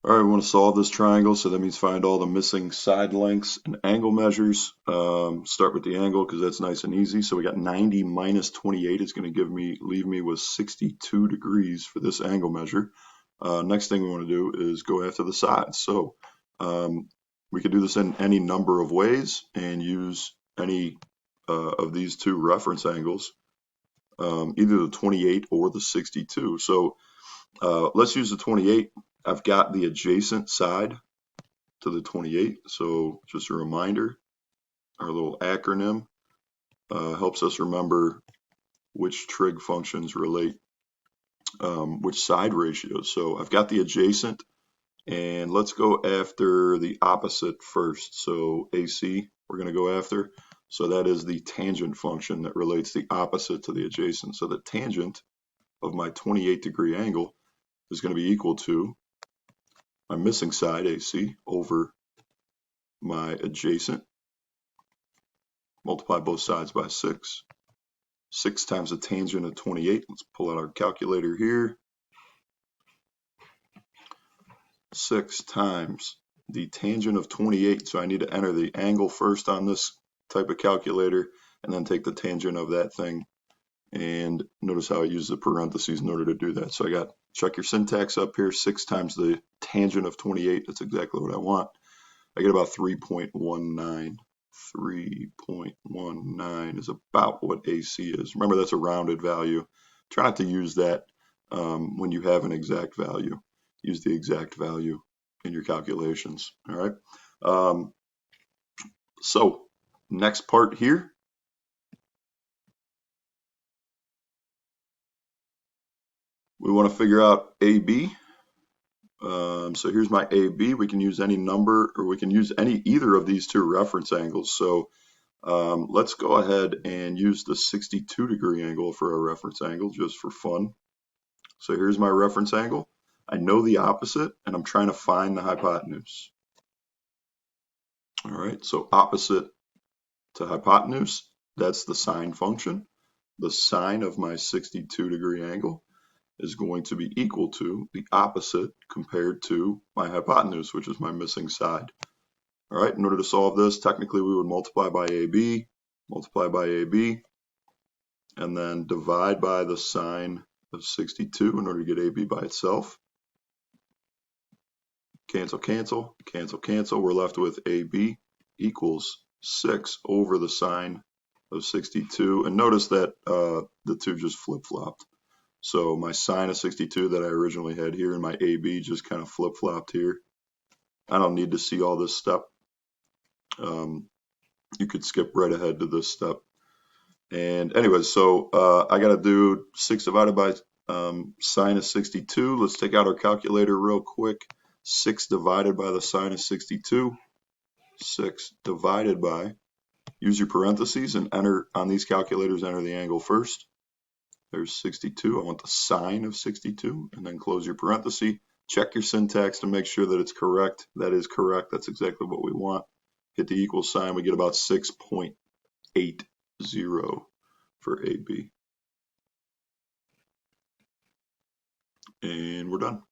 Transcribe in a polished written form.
All right, we want to solve this triangle, so that means find all the missing side lengths and angle measures. Start with the angle because that's nice and easy. So we got 90 minus 28 is going to leave me with 62 degrees for this angle measure. Next thing we want to do is go after the sides. So we can do this in any number of ways and use any of these two reference angles, either the 28 or the 62. So let's use the 28. I've got the adjacent side to the 28. So just a reminder, our little acronym helps us remember which trig functions relate which side ratios. So I've got the adjacent, and let's go after the opposite first. So AC we're going to go after. So that is the tangent function that relates the opposite to the adjacent. So the tangent of my 28-degree angle is going to be equal to my missing side, AC, over my adjacent, multiply both sides by 6. 6 times the tangent of 28. Let's pull out our calculator here. 6 times the tangent of 28. So I need to enter the angle first on this type of calculator and then take the tangent of that thing. And notice how I use the parentheses in order to do that. So I got, check your syntax up here, 6 times the tangent of 28. That's exactly what I want. I get about 3.19. 3.19 is about what AC is. Remember, that's a rounded value. Try not to use that when you have an exact value. Use the exact value in your calculations. All right. So next part here. We want to figure out AB. So here's my AB. We can use any number, or we can use either of these two reference angles. So let's go ahead and use the 62-degree angle for our reference angle just for fun. So here's my reference angle. I know the opposite, and I'm trying to find the hypotenuse. All right, so opposite to hypotenuse, that's the sine function. The sine of my 62-degree angle is going to be equal to the opposite compared to my hypotenuse, which is my missing side. All right, in order to solve this, technically we would multiply by AB, and then divide by the sine of 62 in order to get AB by itself. Cancel, cancel, cancel, cancel. We're left with AB equals 6 over the sine of 62. And notice that the two just flip-flopped. So my sine of 62 that I originally had here and my AB just kind of flip-flopped here. I don't need to see all this step. You could skip right ahead to this step. And anyways, so I got to do 6 divided by sine of 62. Let's take out our calculator real quick. 6 divided by the sine of 62. 6 divided by, use your parentheses and enter on these calculators, enter the angle first. There's 62. I want the sine of 62, and then close your parenthesis. Check your syntax to make sure that it's correct. That is correct. That's exactly what we want. Hit the equal sign. We get about 6.80 for AB. And we're done.